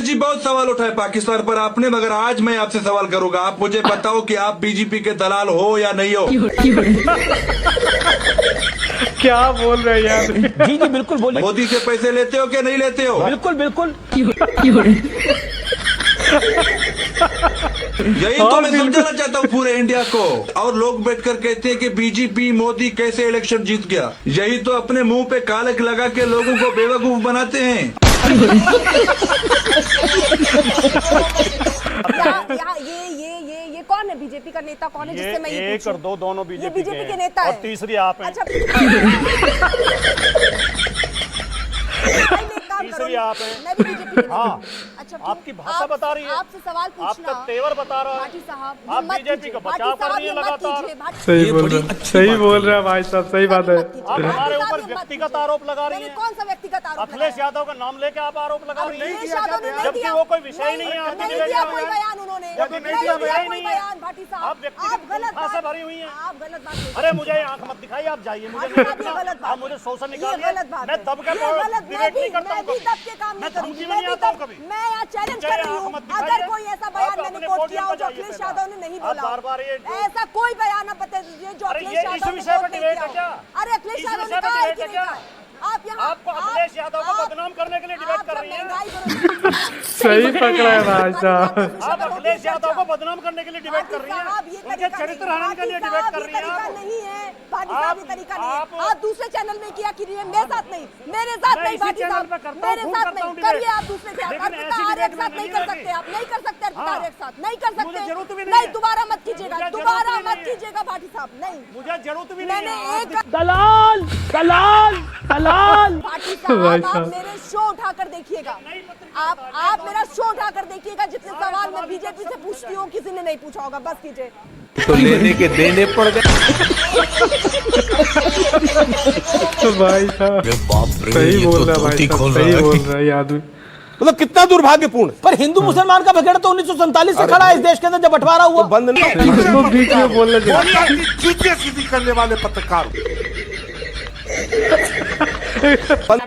जी बहुत सवाल उठाए पाकिस्तान पर आपने, मगर आज मैं आपसे सवाल करूंगा। आप मुझे बताओ कि आप बीजेपी के दलाल हो या नहीं हो? क्या बोल रहे हैं यार? जी जी बिल्कुल बोलिए। मोदी से पैसे लेते हो कि नहीं लेते हो? बिल्कुल बिल्कुल। यही तो मैं समझाना चाहता हूँ पूरे इंडिया को। और लोग बैठकर कहते हैं कि बीजेपी मोदी कैसे इलेक्शन जीत गया। यही तो अपने मुंह पे कालक लगा के लोगों को बेवकूफ बनाते हैं। ये कौन है? बीजेपी का नेता कौन है जिससे मैं ये एक और दो दोनों बीजेपी के नेता और है। तीसरी आप हैं। अच्छा तीसरी आप हैं। मैं भी बीजेपी की हाँ। अच्छा आपकी भाषा बता रही है, आपसे सवाल पूछना, आपका तेवर बता रहा है। भाटी साहब आप बीजेपी का बचाव कर रही है लगातार। सही बोल रहा है भाई साहब, सही बात है। आप भाटी हमारे साहब, ऊपर ये व्यक्तिगत मत आरोप लगा रही मैंने हैं। कौन सा व्यक्तिगत आरोप अखिलेश लगाया? यादव का नाम लेके आप आरोप लगा रही अखिलेश हैं, यादव ने नहीं जबकि दिया। वो कोई विषय ही नहीं है आपके नहीं डिबेट दिया में। कोई बयान उन्होंने। जबकि नहीं दिया कोई बयान। भाटी साहब, आप व्यक्तिगत भाषा भरी हुई हैं। आप गलत बात नहीं। अरे मुझे आंख मत दिखाइए, आप जाइए। मुझे भाटी साहब, ये गलत बात आप मुझे शोषण ये निकालिए। गलत बात मैं है। दब के ये गलत, डिबेट नहीं करता मैं हूँ भी कभी। दब के काम मैं नहीं करूंगी। धमकी में नहीं आता हूँ कभी। मैं यहाँ चैलेंज मुझे कर रही आंख हूँ। मत अगर दिखाइए। कोई ऐसा बयान आप मैंने अपने कोट पोडियम किया हो पर जो जाइए अखिलेश पहले। यादव ने नहीं आप बोला, बार-बार ये ऐसा कोई बयान आप बता दीजिए जो अरे अखिलेश ये यादव इस ने विषय पर कोट नहीं डिबेट है किया क्या? हो। अरे अखिलेश इस यादव विषय ने पर कहा है डिबेट कि है नहीं क्या? कहा है? आप यहाँ आपको अखिलेश यादव को बदनाम करने के लिए डिबेट कर रही हैं। सही पकड़ा है भाई साहब। आप आप अखिलेश यादव को बदनाम करने के लिए डिबेट कर रही हैं। उनके चरित्र हनन के लिए डिबेट कर रही हैं आप। नहीं है भाटी साहब, ये तरीका नहीं है। आप आप दूसरे चैनल में किया कीजिए, मेरे साथ नहीं, मेरे साथ नहीं भाटी साहब, मेरे साथ नहीं करिए। आप दूसरे चैनल अर्पिता एक साथ नहीं कर सकते, आप नहीं कर सकते अर्पिता एक साथ नहीं कर सकते। नहीं दोबारा मत कीजिएगा, दोबारा मत कीजिएगा भाटी साहब, नहीं। मुझे जरूरत भी नहीं मैंने है। एक दलाल दलाल दलाल। भाटी साहब, आप मेरे शो उठाकर देखिएगा। आप मेरा शो उठाकर देखिएगा। जितने सवाल मैं बीजेपी से पूछती हूँ किसी ने नहीं पूछा होगा। बस कीजिए। तो लेने के देने पड़ गए। भाई साहब सही बोल रहा है भाई साहब, सही बोल रहा है आदमी। मतलब कितना दुर्भाग्यपूर्ण। पर हिंदू मुसलमान का बखेड़ा तो 1947 से खड़ा है इस देश के अंदर, जब बंटवारा हुआ। बंद नहीं इसको बीच में बोलने दे। जूते सीधी करने वाले पत्रकार।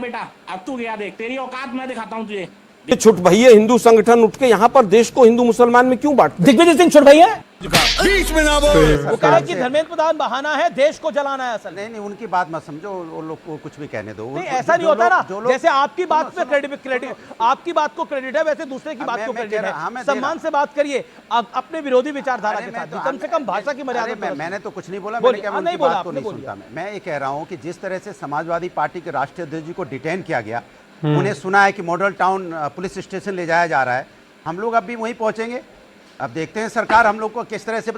बेटा अब तू गया देख, तेरी औकात मैं दिखाता हूँ तुझे। छुट भैया हिंदू संगठन उठ के यहाँ पर देश को हिंदू मुसलमान में क्यों बांटते? दिग्विजय सिंह छोड़ भैया बीच में ना बोल। वो कह रहा है कि धर्मेंद्र प्रधान बहाना है, देश को जलाना है असल। नहीं, उनकी बात मत समझो, वो लोग को कुछ भी कहने दो। नहीं ऐसा नहीं होता ना, जैसे आपकी बात पे क्रेडिट, आपकी बात को क्रेडिट है, वैसे दूसरे की बात को क्रेडिट है। सम्मान से बात करिए अपने विरोधी विचारधारा के साथ, कम से कम भाषा की मर्यादा। मैंने तो कुछ नहीं बोला, मैंने क्या उनकी बात को नहीं सुनता। मैं ये कह रहा हूँ कि जिस तरह से समाजवादी पार्टी के राष्ट्रीय अध्यक्ष जी को डिटेन किया गया, उन्हें सुना है कि मॉडल टाउन पुलिस स्टेशन ले जाया जा रहा है। हम लोग अब भी वहीं पहुंचेंगे। अब देखते हैं सरकार हम लोग को किस तरह से,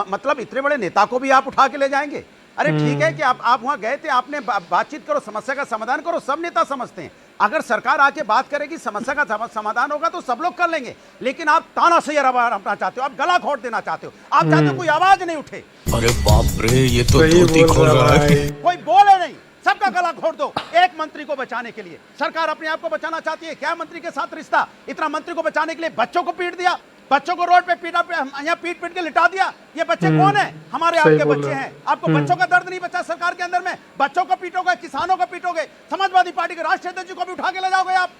मतलब इतने बड़े नेता को भी आप उठा के ले जाएंगे। अरे ठीक है कि आप वहां गए थे, आपने बातचीत करो, समस्या का समाधान करो, सब नेता समझते हैं। अगर सरकार आके बात करेगी, समस्या का समाधान होगा तो सब लोग कर लेंगे। लेकिन आप तानाशाही रखना चाहते हो, आप गला घोट देना चाहते हो, आप चाहते हो कोई आवाज नहीं उठे। अरे बाप रे, ये तो धोती खोल रहा है। कोई बोले नहीं, सबका गला घोट दो एक मंत्री को बचाने के लिए। सरकार अपने आप को बचाना चाहती है। क्या मंत्री के साथ रिश्ता? इतना मंत्री को बचाने के लिए बच्चों को पीट दिया, बच्चों को रोड पे पीटा, यहाँ पीट पीट के लिटा दिया। ये बच्चे कौन है? हमारे आपके बच्चे हैं। आपको बच्चों का दर्द नहीं बचा सरकार के अंदर में? बच्चों को पीटोगे, किसानों को पीटोगे, समाजवादी पार्टी के राष्ट्रीय अध्यक्ष को भी उठा के ले जाओगे आप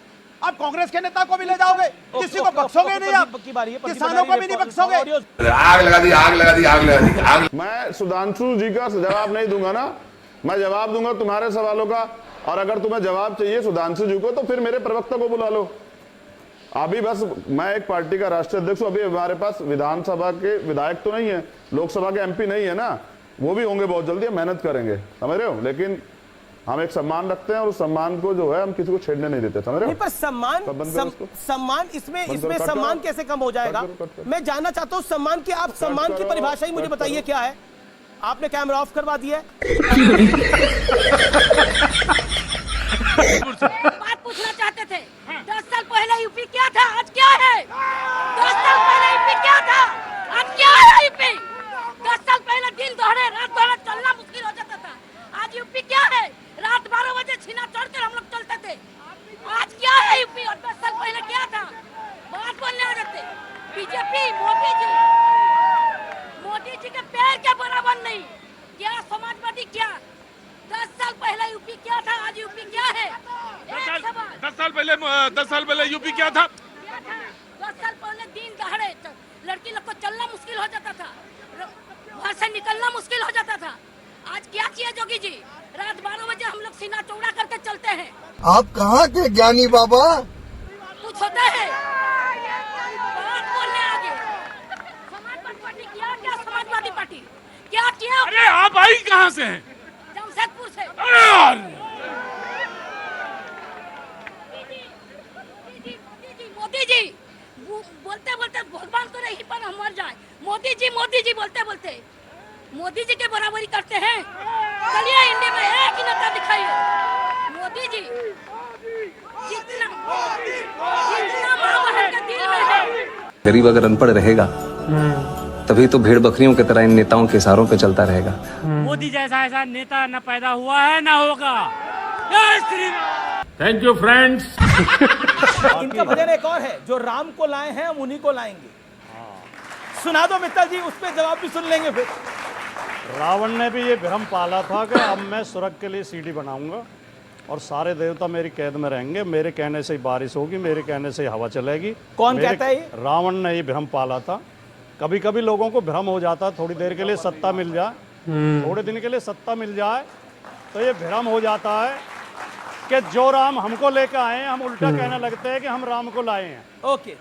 कांग्रेस के नेता को भी ले जाओगे, किसी को बख्शोगे नहीं आप, किसानों को भी नहीं बख्शोगे। आग लगा दी, आग लगा दी, आग लगा दी, आग। मैं सुधांशु जी का जवाब नहीं दूंगा ना, मैं जवाब दूंगा तुम्हारे सवालों का। और अगर तुम्हें जवाब चाहिए सुधांशु जी को तो फिर मेरे प्रवक्ता को बुला लो। अभी बस मैं एक पार्टी का राष्ट्रीय अध्यक्ष हूं, अभी हमारे पास विधानसभा के विधायक तो नहीं है, लोकसभा के एमपी नहीं है ना, वो भी होंगे बहुत जल्दी, मेहनत करेंगे, समझ रहे हो। लेकिन हम एक सम्मान रखते हैं और उस सम्मान को जो है हम किसी को छेड़ने नहीं देते, समझ रहे हो। पर सम्मान इसमें सम्मान कैसे कम हो जाएगा? मैं जानना चाहता हूँ सम्मान की, आप सम्मान की परिभाषा ही मुझे बताइए क्या है। आपने कैमरा ऑफ करवा दिया है। बात पूछना चाहते थे। 10 साल पहले यूपी क्या था, आज क्या है? 10 साल पहले यूपी क्या था, आज क्या है यूपी? 10 साल पहले दिन दहाड़े रात दहाड़े चलना मुश्किल हो जाता था, आज यूपी क्या है? रात 12 बजे छीना चढ़कर हम लोग चलते थे, आज क्या है यूपी? और 10 साल पहले क्या था? बात बोलने आ जाते। बीजेपी मोदी जी के पैर के बराबर नहीं। क्या समाजवादी क्या? 10 साल पहले यूपी क्या था, आज यूपी क्या है? 10 साल पहले यूपी क्या था? लड़की लोग को चलना मुश्किल हो जाता था, घर से निकलना मुश्किल हो जाता था। आज क्या किया जोगी जी? रात 12 बजे हम लोग सीना चौड़ा करके चलते हैं। आप कहाँ के ज्ञानी बाबा? कुछ होता है बात बोलने आगे। समाजवादी पार्टी क्या समाजवादी पार्टी क्या किया? अरे आप आई कहाँ से हैं? जमशेदपुर से। अरे यार मोदी जी बोलते बोलते भगवान को नहीं पर हम मर जाए। मोदी जी बोलते बोलते मोदी जी के बराबरी करते हैं। चलिए इंडिया में एक ही नेता दिखाइए। मोदी जी जितना माँ बहन के दिल में है। गरीब अगर अनपढ़ रहेगा तभी तो भेड़ बकरियों की तरह इन नेताओं के इशारों पे चलता रहेगा। मोदी जैसा ऐसा नेता न पैदा हुआ है न होगा। जय Shri Ram. Thank you friends. इनका भजन एक और है, जो राम को लाए हैं हम उन्हीं को लाएंगे। सुना दो मित्तल जी, उस पर जवाब भी सुन लेंगे फिर। रावण ने भी ये भ्रम पाला था कि अब मैं स्वर्ग के लिए सीढ़ी बनाऊंगा और सारे देवता मेरी कैद में रहेंगे, मेरे कहने से ही बारिश होगी, मेरे कहने से ही हवा चलेगी। कौन कहता है ये? रावण ने ये भ्रम पाला था। कभी कभी लोगों को भ्रम हो जाता, थोड़ी देर के लिए सत्ता मिल जाए, थोड़े दिन के लिए सत्ता मिल जाए तो ये भ्रम हो जाता है कि जो राम हमको लेकर आए हैं हम उल्टा कहने लगते हैं कि हम राम को लाए हैं। ओके,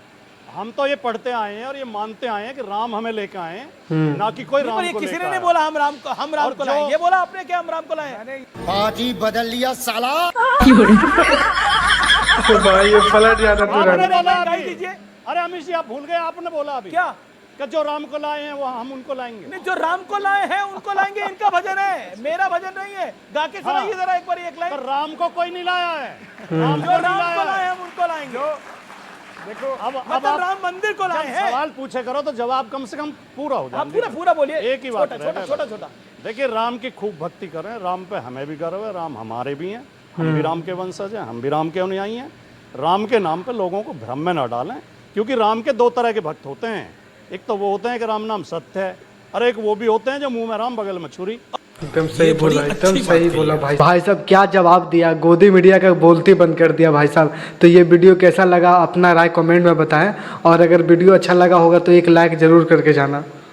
हम तो ये पढ़ते आए हैं और ये मानते आए हैं कि राम हमें लेकर आए हैं, ना कि कोई राम को किसी ने लेकर नहीं आया। बोला हम राम को लाए। ये बोला आपने कि हम राम को लाए। पार्टी बदल लिया साला। भाई ये पलट जाता गाली दीजिए। अरे अमित जी आप भूल गए, आपने बोला अभी क्या कि जो राम को लाए हैं वो हम उनको लाएंगे। नहीं, जो राम को लाए हैं उनको लाएंगे, इनका भजन है, मेरा भजन नहीं है। गा के सुनाइए जरा एक बार एक लाइन। तो राम को कोई नहीं लाया है, जो राम को लाए हम उनको लाएंगे। देखो अब मतलब राम मंदिर को लाए हैं। सवाल पूछे करो तो जवाब कम से कम पूरा हो जाए। पूरा बोलिए। एक ही बात छोटा। देखिए राम की खूब भक्ति करें, राम पे हमें भी गर्व है, राम हमारे भी हैं, हम भी राम के वंशज हैं, हम भी राम के अनुयायी हैं। राम के नाम पे लोगों को भ्रम में न डालें, क्योंकि राम के दो तरह के भक्त होते हैं। एक तो वो होते हैं कि राम नाम सत्य है, और एक वो भी होते हैं जो मुंह में राम बगल में छुरी। एकदम सही बोला, एकदम सही बोला भाई साहब। क्या जवाब दिया, गोदी मीडिया का बोलती बंद कर दिया भाई साहब। तो ये वीडियो कैसा लगा अपना राय कमेंट में बताएं, और अगर वीडियो अच्छा लगा होगा तो एक लाइक जरूर करके जाना।